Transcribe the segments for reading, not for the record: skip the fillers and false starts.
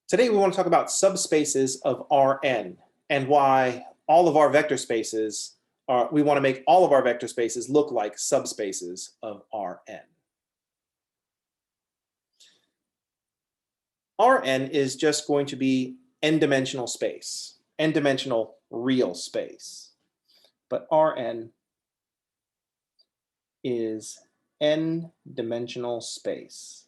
Today we want to talk about subspaces of Rn and why all of our vector spaces are, we want to make all of our vector spaces look like subspaces of Rn. Rn is just going to be n-dimensional space, n-dimensional real space. But Rn is n-dimensional space.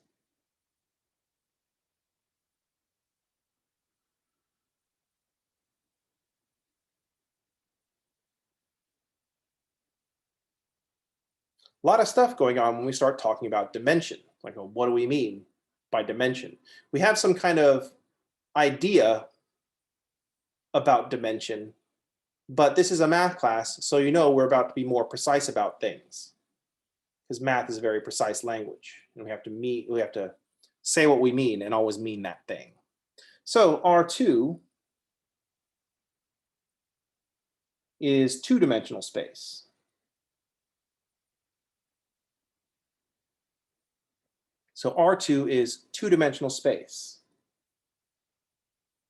A lot of stuff going on when we start talking about dimension. Like, well, what do we mean by dimension? We have some kind of idea about dimension, but this is a math class, so you know we're about to be more precise about things, because math is a very precise language, and we have to say what we mean and always mean that thing. So R2 is two-dimensional space. So R2 is two-dimensional space.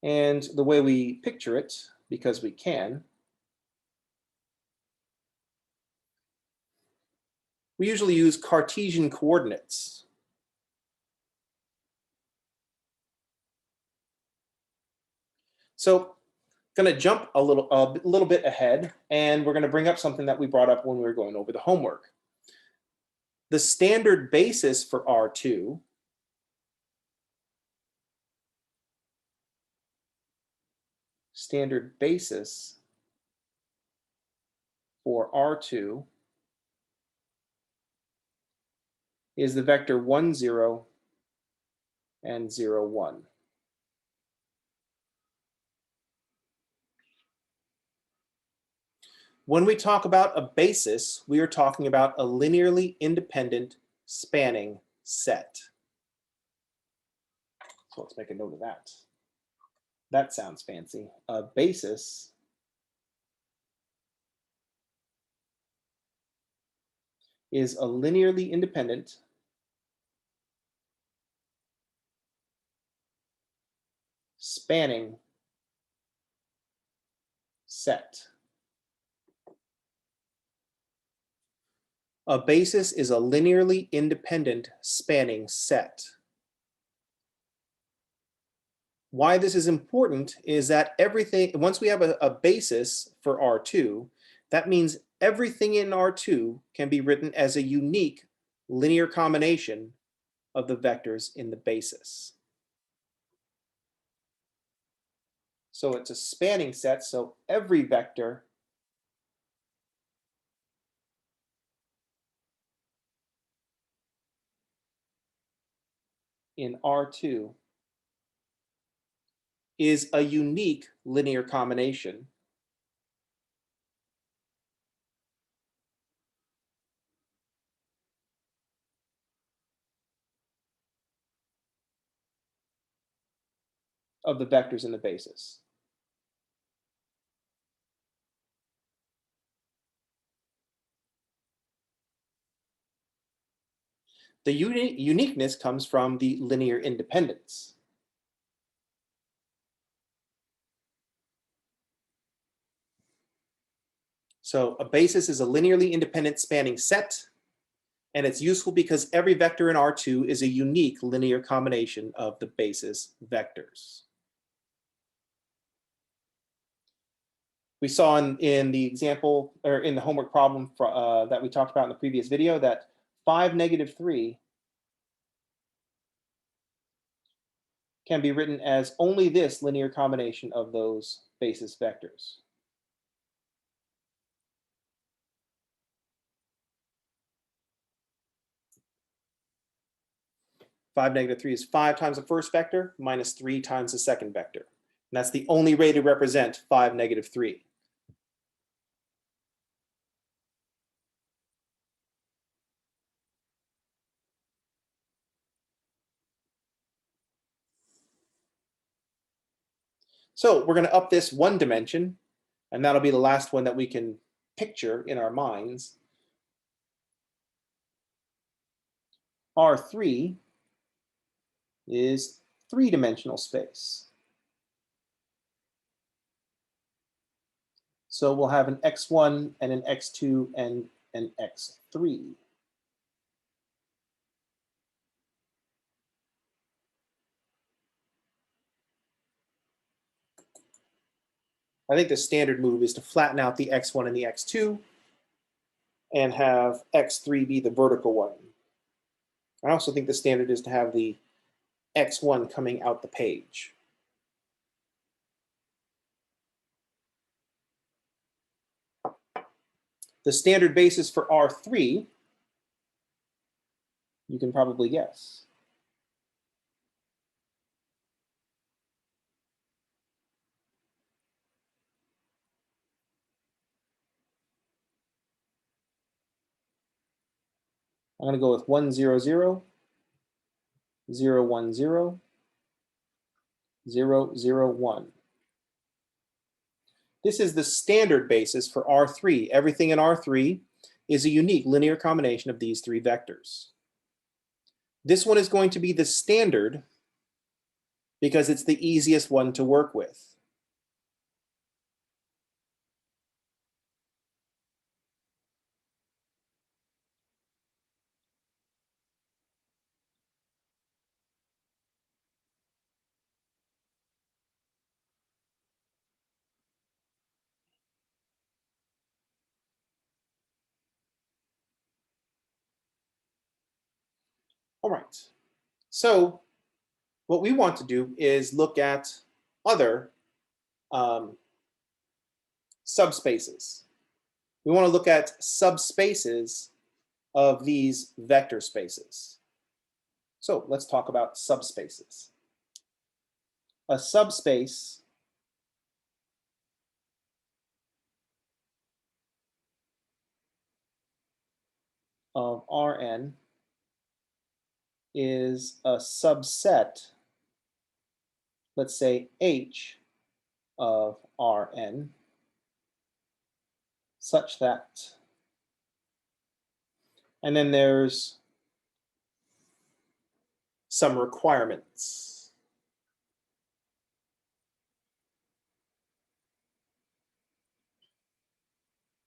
And the way we picture it, because we can, we usually use Cartesian coordinates. So I'm going to jump a little bit ahead, and we're going to bring up something that we brought up when we were going over the homework. The standard basis for R2 is the vector 1, 0, and 0, 1. When we talk about a basis, we are talking about a linearly independent spanning set. So let's make a note of that. That sounds fancy. A basis is a linearly independent spanning set. A basis is a linearly independent spanning set. Why this is important is that everything, once we have a basis for R2, that means everything in R2 can be written as a unique linear combination of the vectors in the basis. So it's a spanning set, so every vector in R2 is a unique linear combination of the vectors in the basis. The uniqueness comes from the linear independence. So a basis is a linearly independent spanning set, and it's useful because every vector in R2 is a unique linear combination of the basis vectors. We saw in the example, or in the homework problem that we talked about in the previous video, that 5, -3 can be written as only this linear combination of those basis vectors. Five -3 is 5 times the first vector minus 3 times the second vector. And that's the only way to represent 5, -3. So we're going to up this one dimension, and that'll be the last one that we can picture in our minds. R3 is three-dimensional space. So we'll have an x1 and an x2 and an x3. I think the standard move is to flatten out the x1 and the x2 and have x3 be the vertical one. I also think the standard is to have the x1 coming out the page. The standard basis for R3, you can probably guess. I'm going to go with 1, 0, 0, 0, 1, 0, 0, 0, 1. This is the standard basis for R3. Everything in R3 is a unique linear combination of these three vectors. This one is going to be the standard because it's the easiest one to work with. All right, so what we want to do is look at other subspaces. We want to look at subspaces of these vector spaces. So let's talk about subspaces. A subspace of Rn is a subset, let's say H of Rn, such that, and then there's some requirements.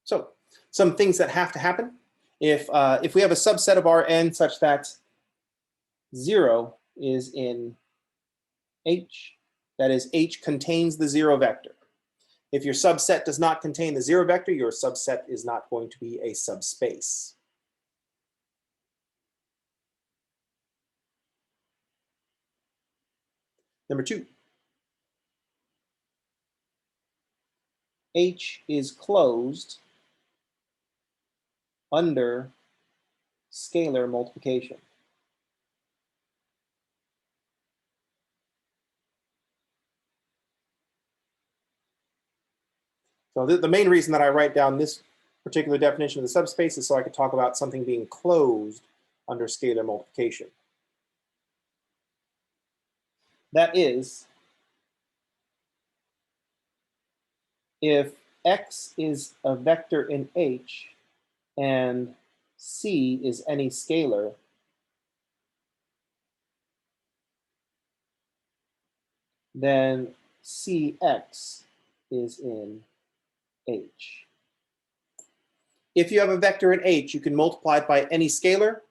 So some things that have to happen. If we have a subset of Rn such that 0 is in H, that is, H contains the 0 vector. If your subset does not contain the 0 vector, your subset is not going to be a subspace. Number 2, H is closed under scalar multiplication. So the main reason that I write down this particular definition of the subspace is so I could talk about something being closed under scalar multiplication. That is, if x is a vector in H and c is any scalar, then cx is in H. If you have a vector in H, you can multiply it by any scalar,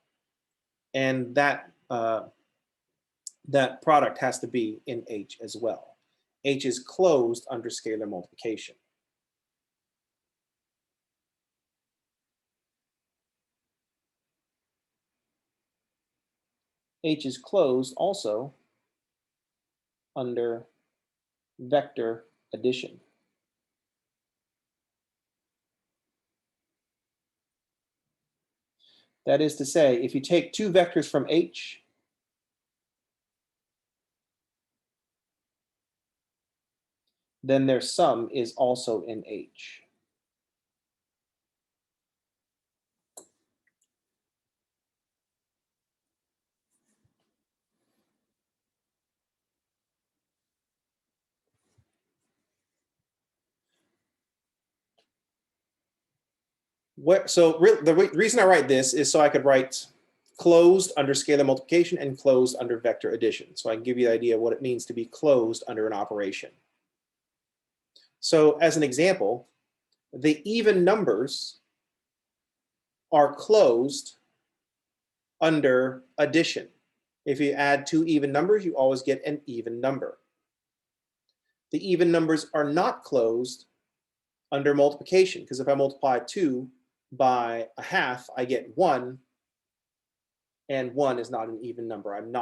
and that product has to be in H as well. H is closed under scalar multiplication. H is closed also under vector addition. That is to say, if you take two vectors from H, then their sum is also in H. The reason I write this is so I could write closed under scalar multiplication and closed under vector addition. So I can give you the idea of what it means to be closed under an operation. So as an example, the even numbers are closed under addition. If you add two even numbers, you always get an even number. The even numbers are not closed under multiplication, because if I multiply 2 by a half, I get 1, and 1 is not an even number. I'm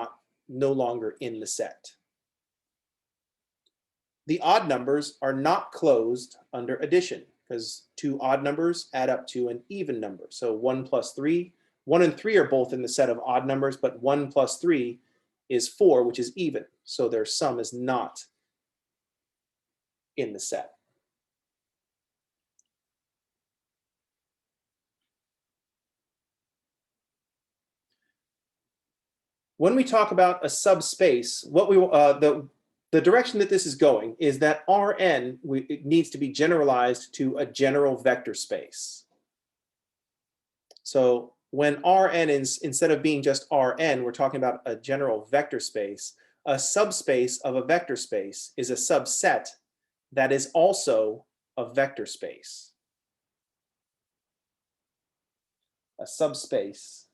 no longer in the set. The odd numbers are not closed under addition, because two odd numbers add up to an even number. So 1 plus 3, 1 and 3 are both in the set of odd numbers, but 1 plus 3 is 4, which is even. So their sum is not in the set. When we talk about a subspace, what the direction that this is going is that Rn it needs to be generalized to a general vector space. So when Rn is, instead of being just Rn, we're talking about a general vector space. A subspace of a vector space is a subset that is also a vector space. A subspace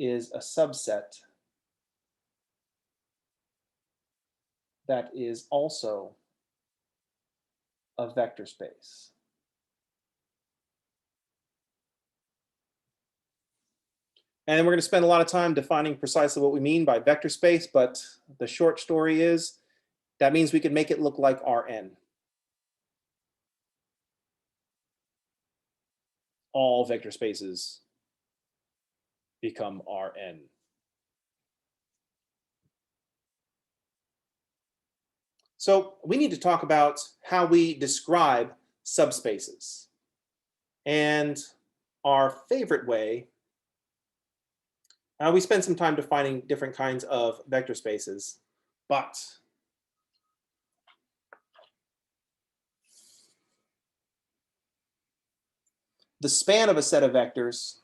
is a subset that is also a vector space. And we're going to spend a lot of time defining precisely what we mean by vector space, but the short story is that means we can make it look like Rn. All vector spaces become Rn. So we need to talk about how we describe subspaces. And our favorite way, we spend some time defining different kinds of vector spaces, but the span of a set of vectors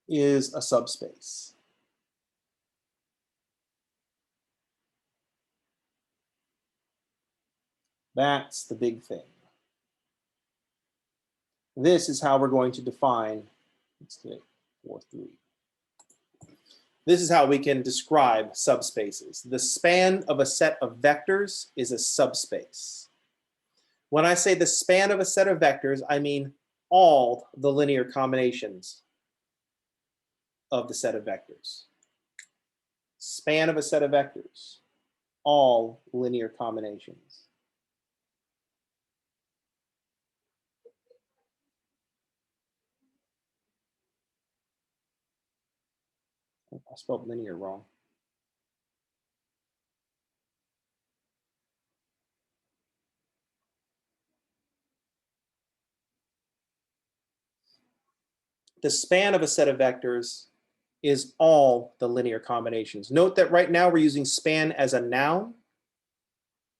is a subspace. That's the big thing. This is how we're going to define, let's do 4, 3. This is how we can describe subspaces. The span of a set of vectors is a subspace. When I say the span of a set of vectors, I mean all the linear combinations of the set of vectors. Span of a set of vectors, all linear combinations. I spelled linear wrong. The span of a set of vectors is all the linear combinations. Note that right now we're using span as a noun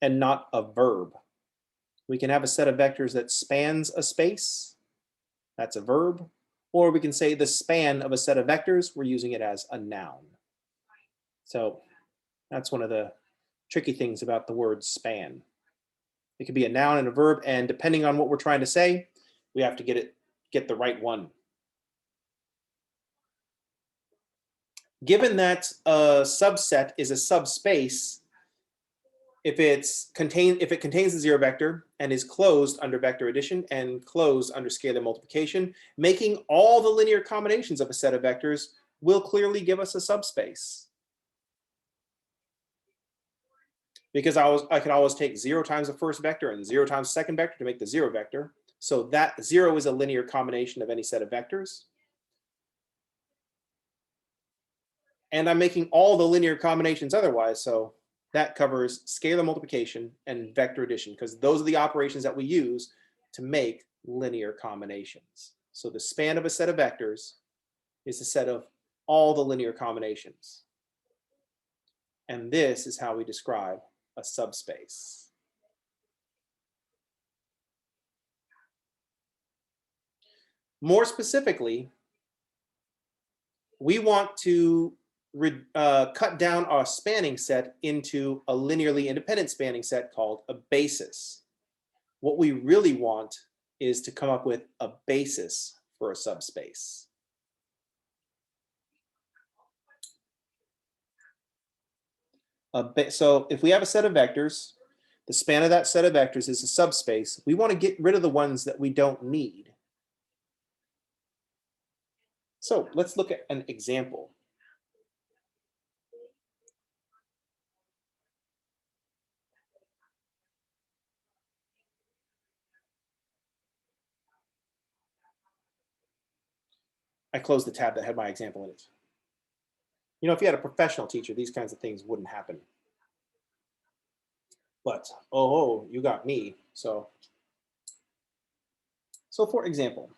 and not a verb. We can have a set of vectors that spans a space, that's a verb, or we can say the span of a set of vectors, we're using it as a noun. So that's one of the tricky things about the word span. It could be a noun and a verb, and depending on what we're trying to say, we have to get the right one. Given that a subset is a subspace, if it contains a zero vector and is closed under vector addition and closed under scalar multiplication, making all the linear combinations of a set of vectors will clearly give us a subspace. Because I can always take 0 times the first vector and 0 times the second vector to make the zero vector. So that 0 is a linear combination of any set of vectors. And I'm making all the linear combinations otherwise, so that covers scalar multiplication and vector addition, because those are the operations that we use to make linear combinations. So the span of a set of vectors is a set of all the linear combinations. And this is how we describe a subspace. More specifically, we want to cut down our spanning set into a linearly independent spanning set called a basis. What we really want is to come up with a basis for a subspace. So if we have a set of vectors, the span of that set of vectors is a subspace. We want to get rid of the ones that we don't need. So let's look at an example. I closed the tab that had my example in it. You know, if you had a professional teacher, these kinds of things wouldn't happen. But, oh, you got me. So for example,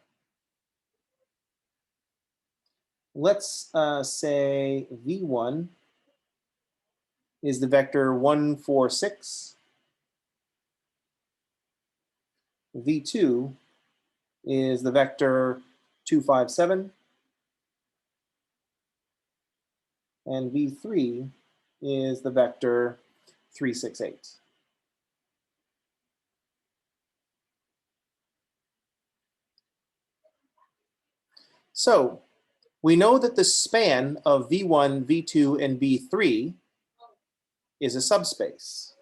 let's say v1 is the vector 1, 4, 6. v2 is the vector 2, 5, 7. And v3 is the vector 3, 6, 8. So we know that the span of v1, v2, and v3 is a subspace.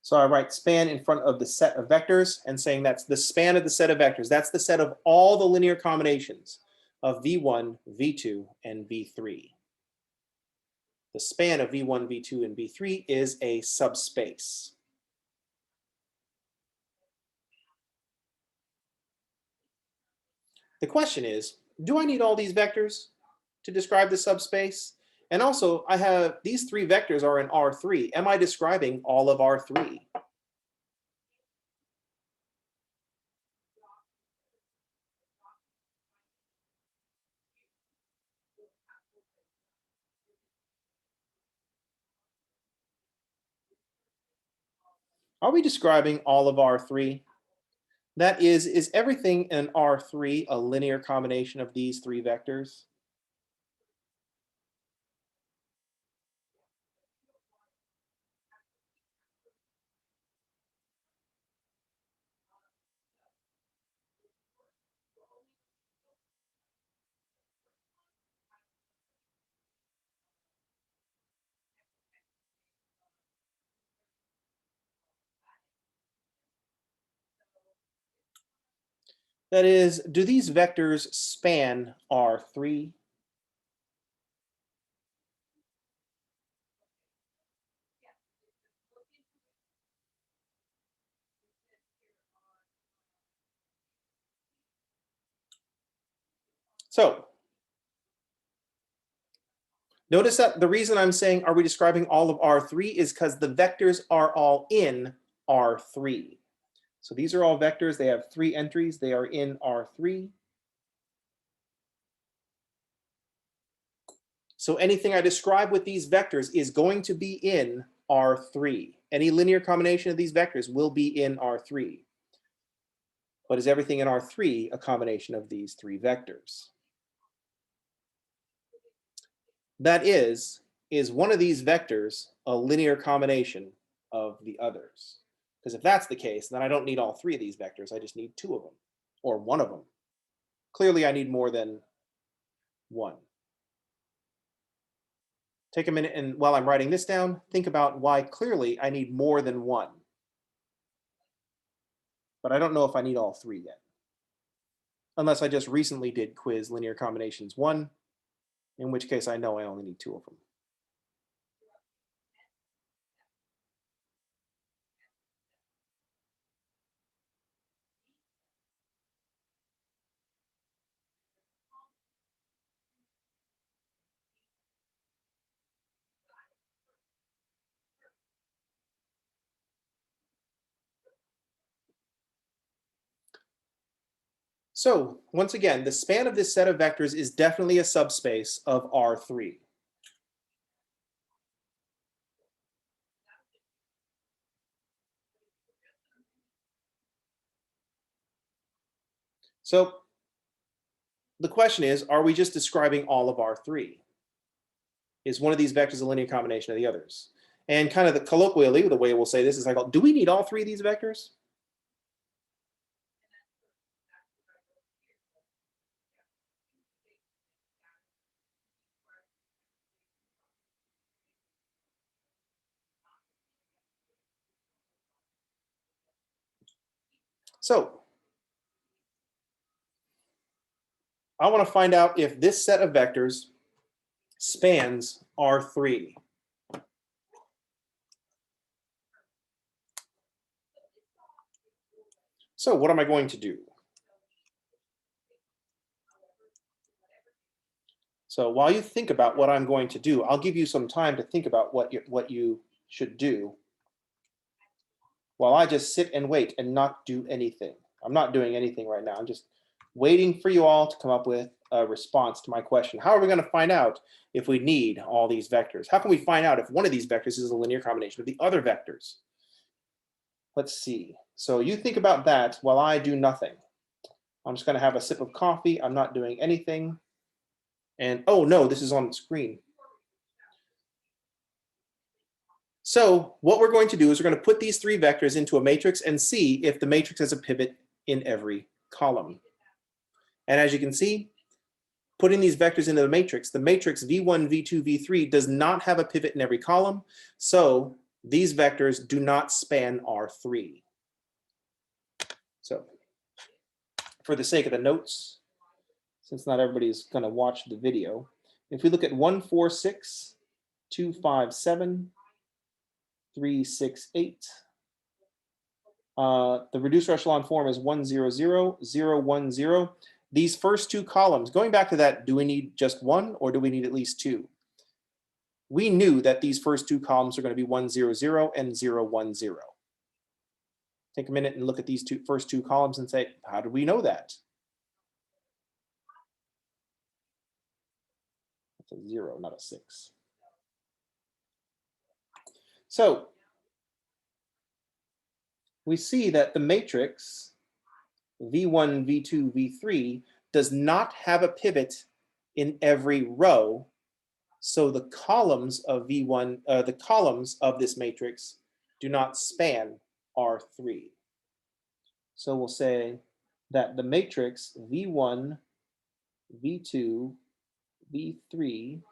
So I write span in front of the set of vectors and saying that's the span of the set of vectors. That's the set of all the linear combinations of v1, v2, and v3. The span of v1, v2, and v3 is a subspace. The question is, do I need all these vectors to describe the subspace? And also, I have these three vectors are in R3. Am I describing all of R3? Are we describing all of R3? That is everything in R3 a linear combination of these three vectors? That is, do these vectors span R3? So notice that the reason I'm saying are we describing all of R3 is because the vectors are all in R3. So these are all vectors. They have 3 entries. They are in R3. So anything I describe with these vectors is going to be in R3. Any linear combination of these vectors will be in R3. But is everything in R3 a combination of these 3 vectors? That is one of these vectors a linear combination of the others? Because if that's the case, then I don't need all 3 of these vectors. I just need 2 of them, or 1 of them. Clearly, I need more than 1. Take a minute, and while I'm writing this down, think about why clearly I need more than 1. But I don't know if I need all 3 yet. Unless I just recently did quiz linear combinations 1, in which case I know I only need 2 of them. So once again, the span of this set of vectors is definitely a subspace of R3. So the question is, are we just describing all of R3? Is one of these vectors a linear combination of the others? And kind of the colloquially, the way we'll say this is like, do we need all three of these vectors? So I want to find out if this set of vectors spans R3. So what am I going to do? So while you think about what I'm going to do, I'll give you some time to think about what you should do while I just sit and wait and not do anything. I'm not doing anything right now. I'm just waiting for you all to come up with a response to my question. How are we going to find out if we need all these vectors? How can we find out if one of these vectors is a linear combination of the other vectors? Let's see. So you think about that while I do nothing. I'm just going to have a sip of coffee. I'm not doing anything. And oh no, this is on the screen. So what we're going to do is we're going to put these three vectors into a matrix and see if the matrix has a pivot in every column. And as you can see, putting these vectors into the matrix V1, V2, V3 does not have a pivot in every column. So these vectors do not span R3. So for the sake of the notes, since not everybody's going to watch the video, if we look at 1, 4, 6, 2, 5, 7, 3, 6, 8, the reducer echelon form is 1, 0, 0, 0, 1, 0. These first two columns, going back to that, do we need just one or do we need at least two? We knew that these first two columns are going to be 1, 0, 0 and 0, 1, 0. Take a minute and look at these first two columns and say, how do we know that? That's a 0, not a 6. So we see that the matrix V1, V2, V3 does not have a pivot in every row. So the columns of V1, the columns of this matrix do not span R3. So we'll say that the matrix V1, V2, V3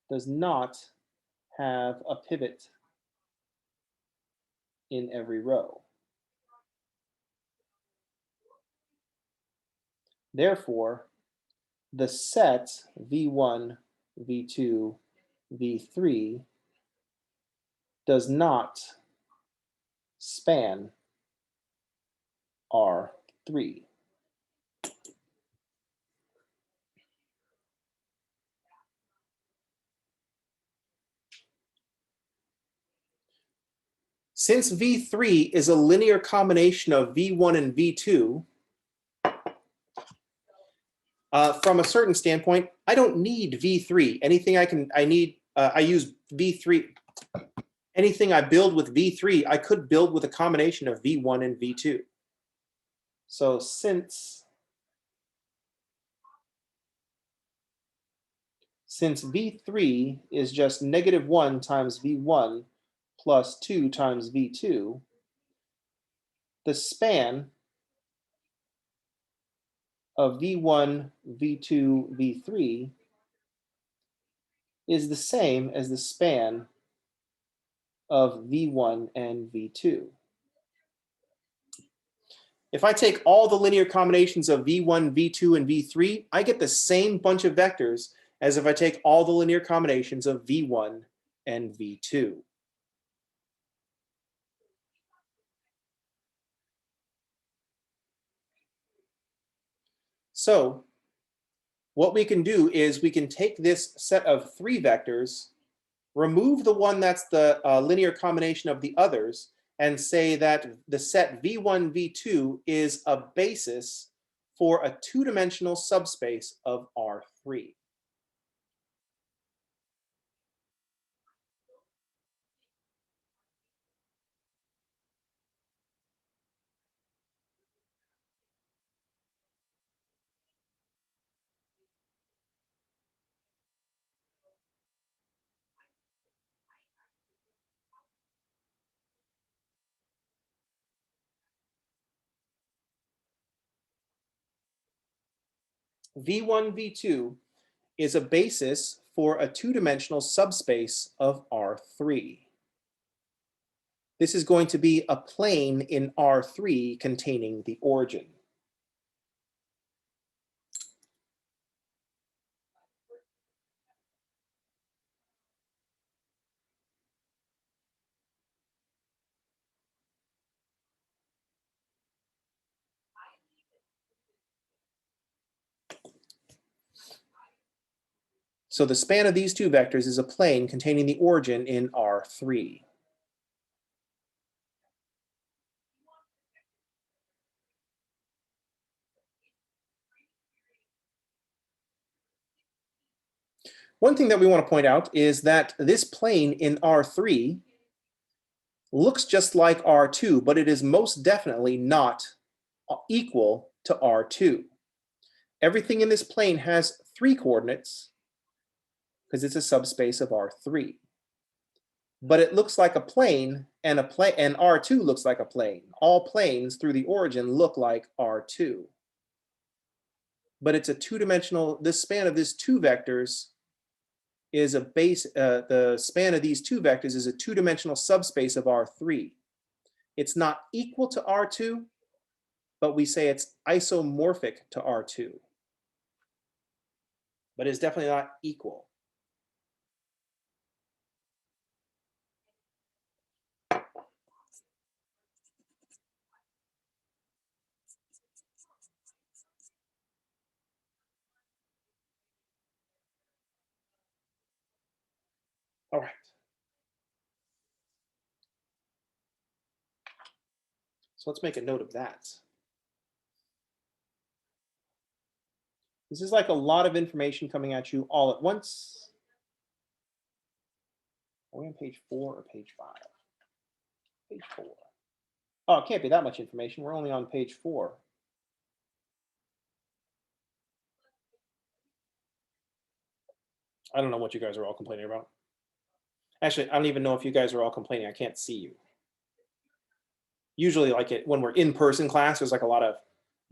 does not have a pivot in every row. Therefore, the set V1, V2, V3 does not span R3. Since V3 is a linear combination of V1 and V2, from a certain standpoint, I don't need V3. Anything I use V3. Anything I build with V3, I could build with a combination of V1 and V2. So since V3 is just -1 times V1 plus 2 times V2, the span of V1, V2, V3 is the same as the span of V1 and V2. If I take all the linear combinations of V1, V2, and V3, I get the same bunch of vectors as if I take all the linear combinations of V1 and V2. So what we can do is we can take this set of three vectors, remove the one that's the linear combination of the others, and say that the set V1, V2 is a basis for a two-dimensional subspace of R3. V1, V2 is a basis for a two-dimensional subspace of R3. This is going to be a plane in R3 containing the origin. So the span of these two vectors is a plane containing the origin in R3. One thing that we want to point out is that this plane in R3 looks just like R2, but it is most definitely not equal to R2. Everything in this plane has 3 coordinates because it's a subspace of R3. But it looks like a plane, and R2 looks like a plane. All planes through the origin look like R2. But it's a two-dimensional, this span of these two vectors is a base, the span of these two vectors is a two-dimensional subspace of R3. It's not equal to R2, but we say it's isomorphic to R2. But it's definitely not equal. All right. So let's make a note of that. This is like a lot of information coming at you all at once. Are we on page 4 or page 5? Page 4. Oh, it can't be that much information. We're only on page 4. I don't know what you guys are all complaining about. Actually, I don't even know if you guys are all complaining. I can't see you. Usually, when we're in person class, there's like a lot of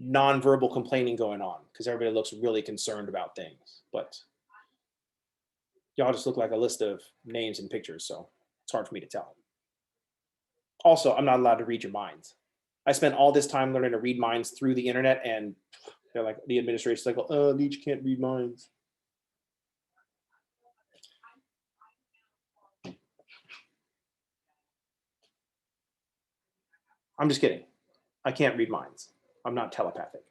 nonverbal complaining going on because everybody looks really concerned about things. But y'all just look like a list of names and pictures, so it's hard for me to tell. Also, I'm not allowed to read your minds. I spent all this time learning to read minds through the internet, and they're like, the administration's like, oh, Leach can't read minds. I'm just kidding. I can't read minds. I'm not telepathic,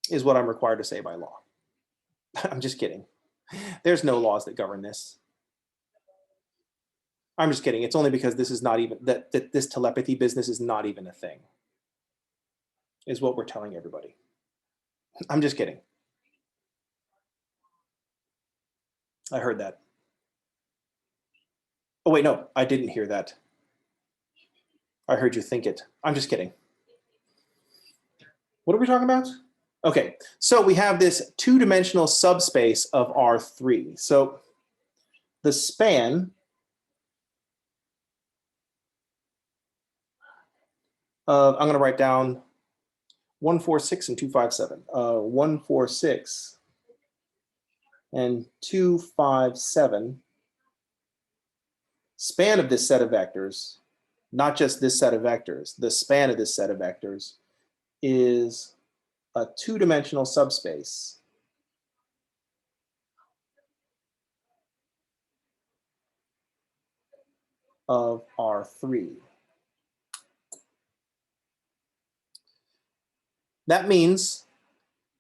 is what I'm required to say by law. I'm just kidding. There's no laws that govern this. I'm just kidding. It's only because this is not even, that this telepathy business is not even a thing, is what we're telling everybody. I'm just kidding. I heard that. Oh, wait, no, I didn't hear that. I heard you think it. I'm just kidding. What are we talking about? Okay, so we have this two-dimensional subspace of R3. So the span of, I'm going to write down 146 and 257. 146 and 257. Span of this set of vectors, not just this set of vectors, the span of this set of vectors is a two-dimensional subspace of R3. That means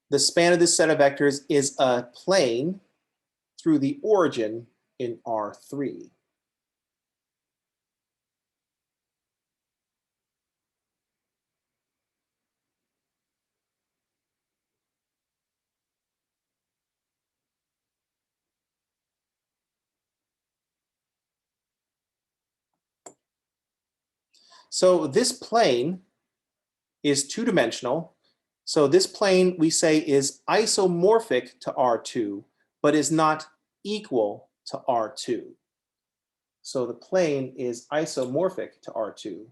the span of this set of vectors is a plane through the origin in R3. So this plane is two-dimensional. So this plane we say is isomorphic to R2, but is not equal to R2. So the plane is isomorphic to R2.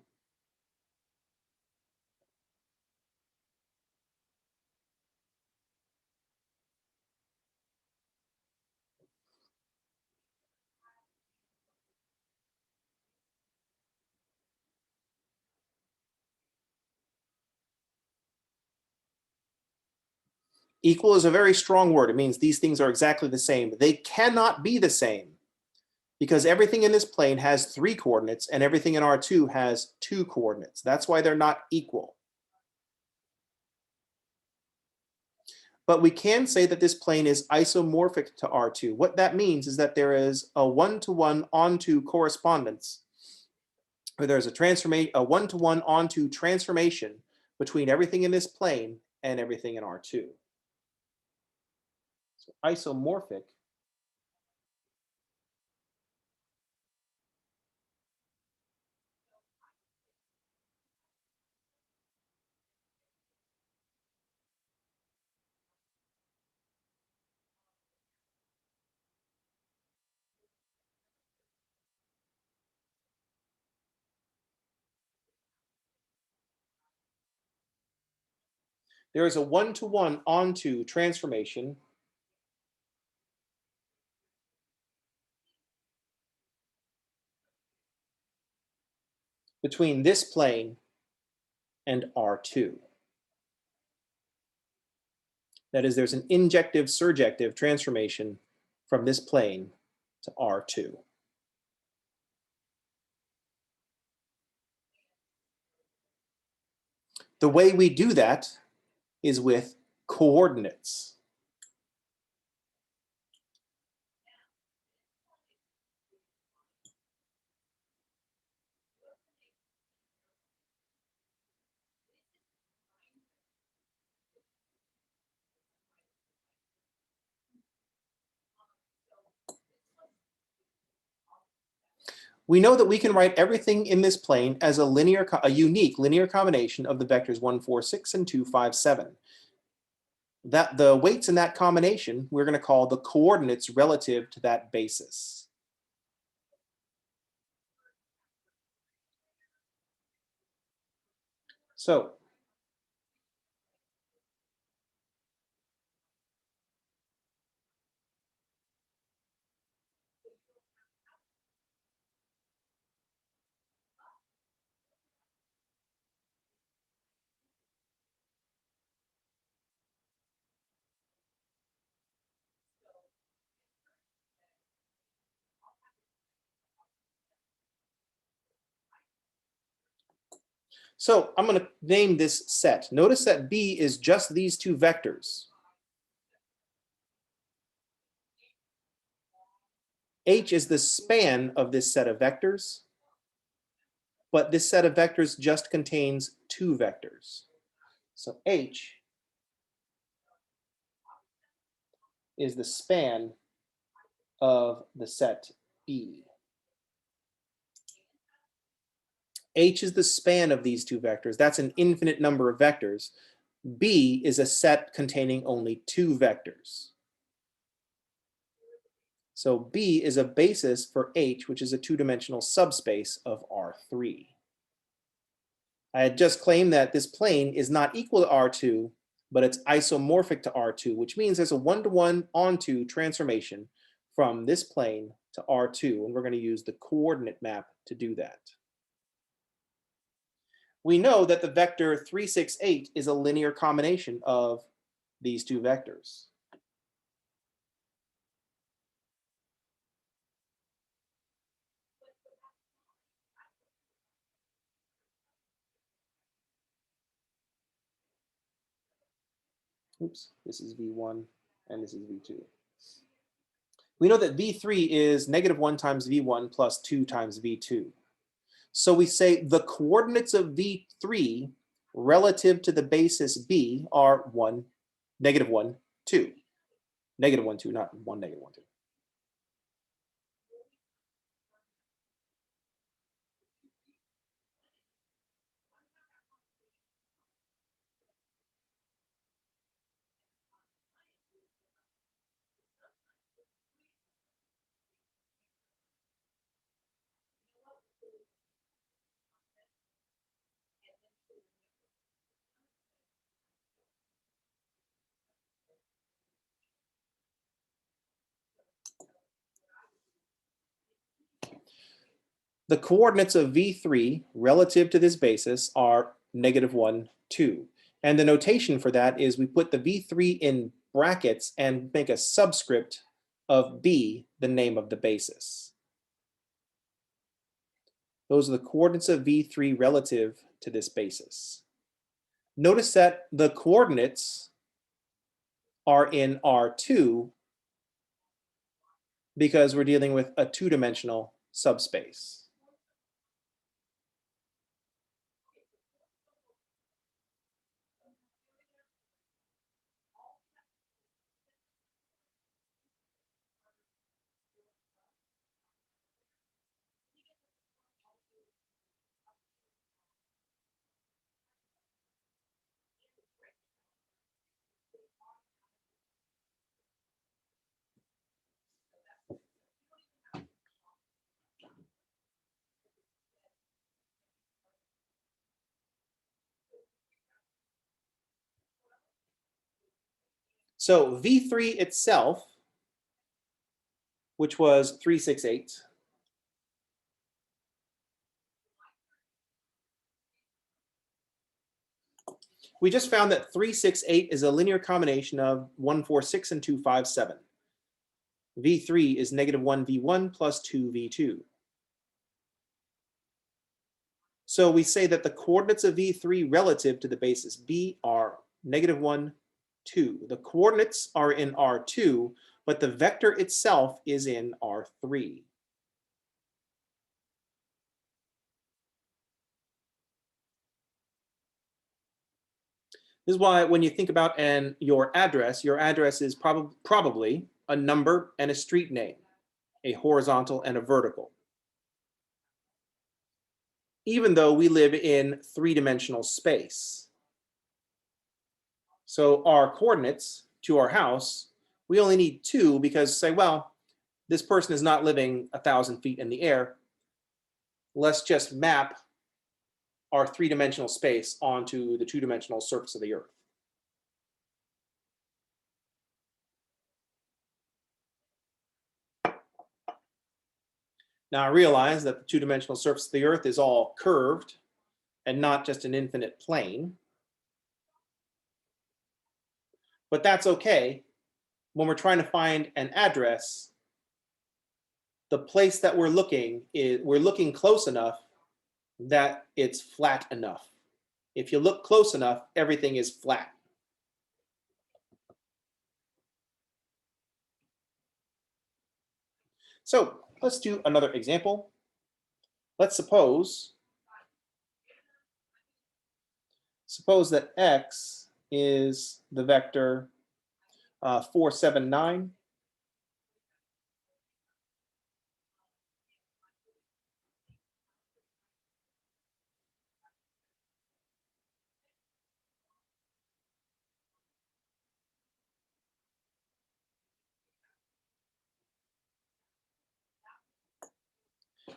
Equal is a very strong word. It means these things are exactly the same. They cannot be the same because everything in this plane has 3 coordinates and everything in R2 has 2 coordinates. That's why they're not equal. But we can say that this plane is isomorphic to R2. What that means is that there is a one-to-one onto correspondence, or there's a one-to-one onto transformation between everything in this plane and everything in R2. So isomorphic there is a one-to-one onto transformation between this plane and R2. That is, there's an injective-surjective transformation from this plane to R2. The way we do that is with coordinates. We know that we can write everything in this plane as a unique linear combination of the vectors 1, 4, 6, and 2, 5, 7. That the weights in that combination we're going to call the coordinates relative to that basis. So I'm going to name this set. Notice that B is just these 2 vectors. H is the span of this set of vectors, but this set of vectors just contains 2 vectors. So H is the span of the set B. H is the span of these 2 vectors. That's an infinite number of vectors. B is a set containing only 2 vectors. So B is a basis for H, which is a 2-dimensional subspace of R3. I had just claimed that this plane is not equal to R2, but it's isomorphic to R2, which means there's a one-to-one onto transformation from this plane to R2, and we're going to use the coordinate map to do that. We know that the vector 3, 6, 8 is a linear combination of these 2 vectors. Oops, this is V1 and this is V2. We know that V3 is -1 times V1 plus 2 times V2. So we say the coordinates of V3 relative to the basis B are 1, -1, 2. -1, 2, not 1, -1, 2. The coordinates of V3 relative to this basis are -1, 2. And the notation for that is we put the V3 in brackets and make a subscript of B, the name of the basis. Those are the coordinates of V3 relative to this basis. Notice that the coordinates are in R2 because we're dealing with a two-dimensional subspace. So V3 itself, which was 368, we just found that 368 is a linear combination of 146 and 257. V3 is -1 V1 plus 2 V2. So we say that the coordinates of V3 relative to the basis B are -1, 2. The coordinates are in R2, but the vector itself is in R3. This is why when you think about your address is probably a number and a street name, a horizontal and a vertical. Even though we live in three-dimensional space. So our coordinates to our house, we only need 2 because say, well, this person is not living 1,000 feet in the air. Let's just map our three-dimensional space onto the two-dimensional surface of the Earth. Now I realize that the two-dimensional surface of the Earth is all curved and not just an infinite plane. But that's okay. When we're trying to find an address, the place that we're looking close enough that it's flat enough. If you look close enough, everything is flat. So let's do another example. Let's suppose that x is the vector 4, 7, 9.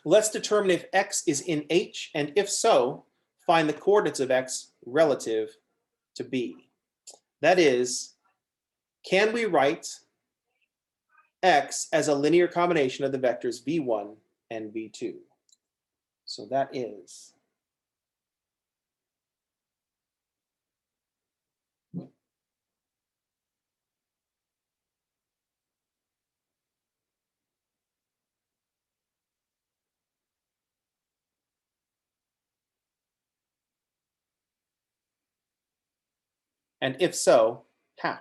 Let's determine if x is in H, and if so, find the coordinates of x relative to B. That is, can we write x as a linear combination of the vectors v1 and v2? So that is and if so, how?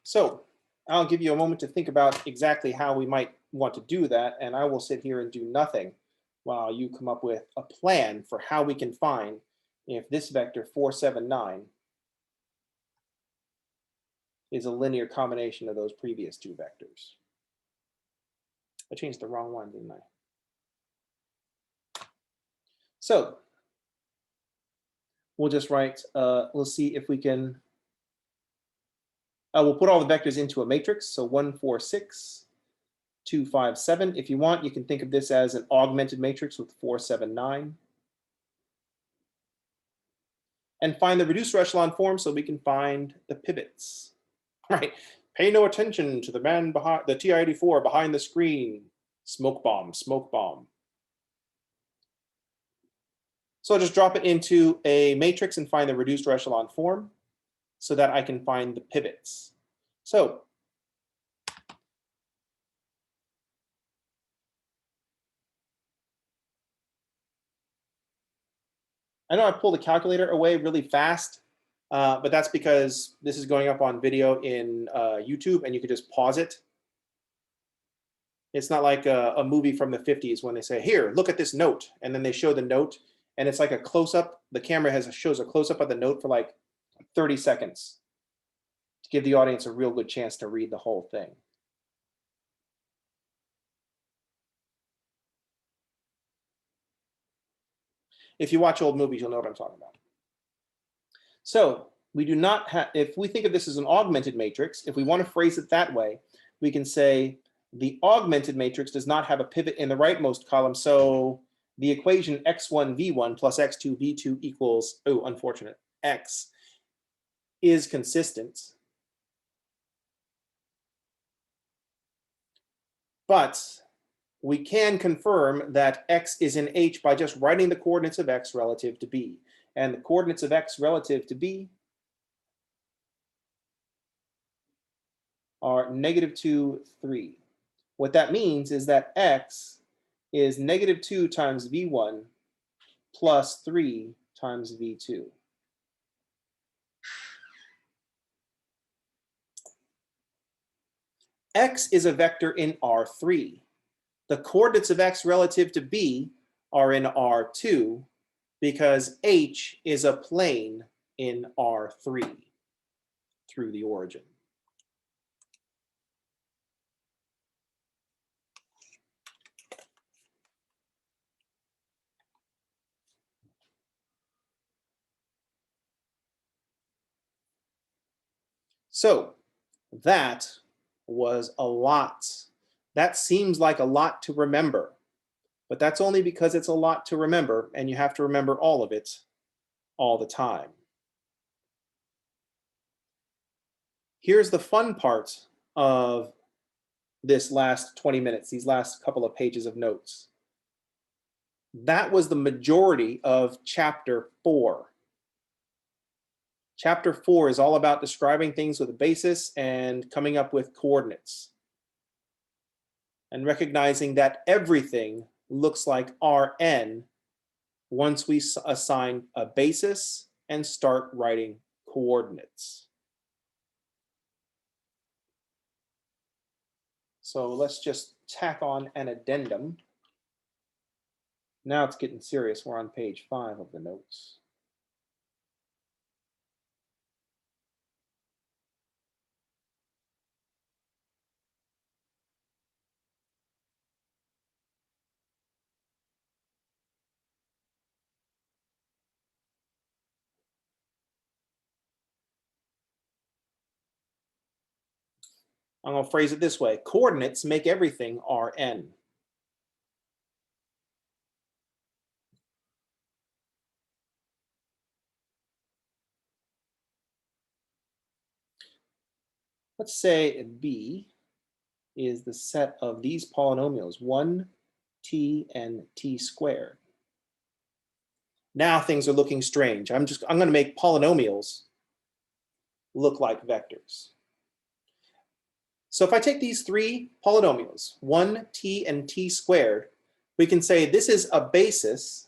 So I'll give you a moment to think about exactly how we might want to do that, and I will sit here and do nothing while you come up with a plan for how we can find if this vector 4, 7, 9 is a linear combination of those previous two vectors. I changed the wrong one, didn't I? So we'll just write, we'll see if we can, we'll put all the vectors into a matrix. So 1, 4, 6, 2, 5, 7. If you want, you can think of this as an augmented matrix with 4, 7, 9. and find the reduced echelon form so we can find the pivots. Right? Pay no attention to the man behind the TI-84 behind the screen. Smoke bomb, smoke bomb. So I'll just drop it into a matrix and find the reduced echelon form so that I can find the pivots. So I know I pulled the calculator away really fast, but that's because this is going up on video in YouTube and you could just pause it. It's not like a movie from the 50s when they say, here, look at this note. And then they show the note and it's like a close up. The camera shows a close up of the note for like 30 seconds to give the audience a real good chance to read the whole thing. If you watch old movies, you'll know what I'm talking about. So we do not have, if we think of this as an augmented matrix, if we want to phrase it that way, we can say the augmented matrix does not have a pivot in the rightmost column. So the equation x1v1 plus x2v2 equals, oh, unfortunate, x is consistent. But we can confirm that x is in H by just writing the coordinates of x relative to b. And the coordinates of x relative to b are -2, 3. What that means is that x is -2 times v1 plus 3 times v2. X is a vector in R3. The coordinates of x relative to b are in R2 because H is a plane in R3 through the origin. So that was a lot. That seems like a lot to remember, but that's only because it's a lot to remember and you have to remember all of it all the time. Here's the fun part of this last 20 minutes, these last couple of pages of notes. That was the majority of chapter 4. Chapter 4 is all about describing things with a basis and coming up with coordinates. And recognizing that everything looks like Rn once we assign a basis and start writing coordinates. So let's just tack on an addendum. Now it's getting serious. We're on page 5 of the notes. I'm going to phrase it this way. Coordinates make everything Rn. Let's say B is the set of these polynomials, 1t and t squared. Now things are looking strange. I'm going to make polynomials look like vectors. So if I take these 3 polynomials, 1t and t squared, we can say this is a basis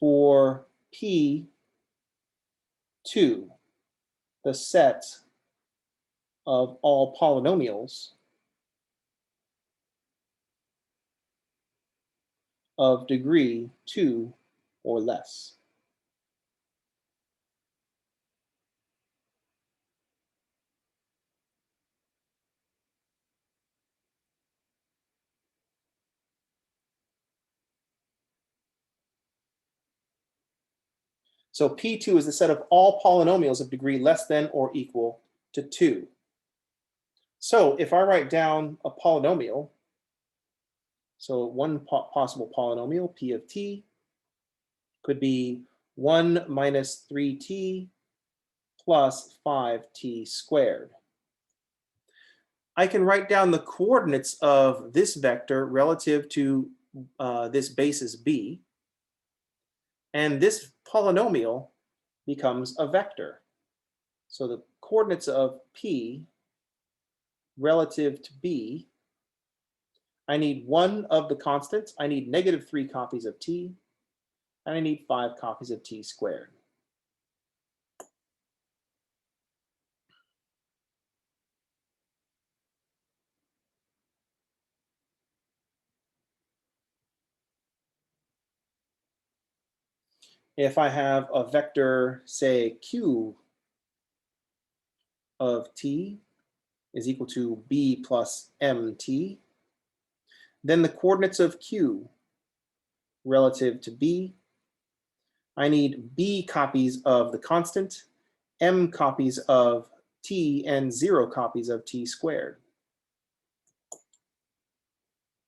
for P2, the set of all polynomials of degree 2 or less. So P2 is the set of all polynomials of degree less than or equal to 2. So if I write down a polynomial So one possible polynomial, p of t, could be 1 minus 3t plus 5t squared. I can write down the coordinates of this vector relative to this basis b, and this polynomial becomes a vector. So the coordinates of p relative to b, I need one of the constants, I need -3 copies of t, and I need 5 copies of t squared. If I have a vector, say q of t is equal to b plus mt, then the coordinates of q relative to b, I need b copies of the constant, m copies of t, and 0 copies of t squared.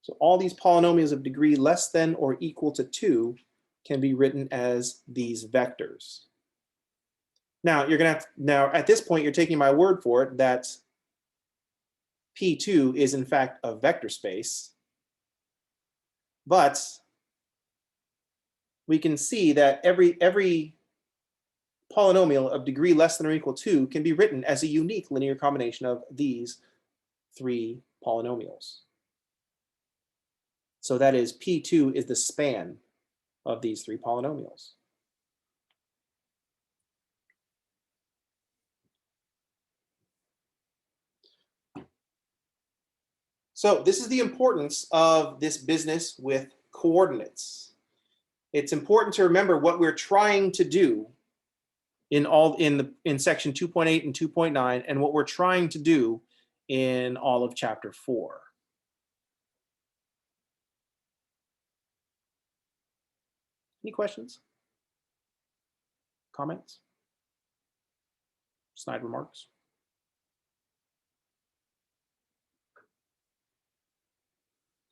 So all these polynomials of degree less than or equal to 2 can be written as these vectors. Now you're gonna now at this point you're taking my word for it that P2 is in fact a vector space, but we can see that every polynomial of degree less than or equal to can be written as a unique linear combination of these 3 polynomials. So that is P2 is the span of these 3 polynomials. So this is the importance of this business with coordinates. It's important to remember what we're trying to do in section 2.8 and 2.9 and what we're trying to do in all of chapter 4. Any questions? Comments? Snide remarks?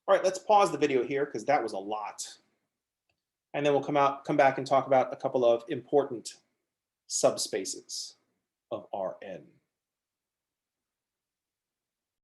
All right, let's pause the video here because that was a lot. And then we'll come back and talk about a couple of important subspaces of Rn.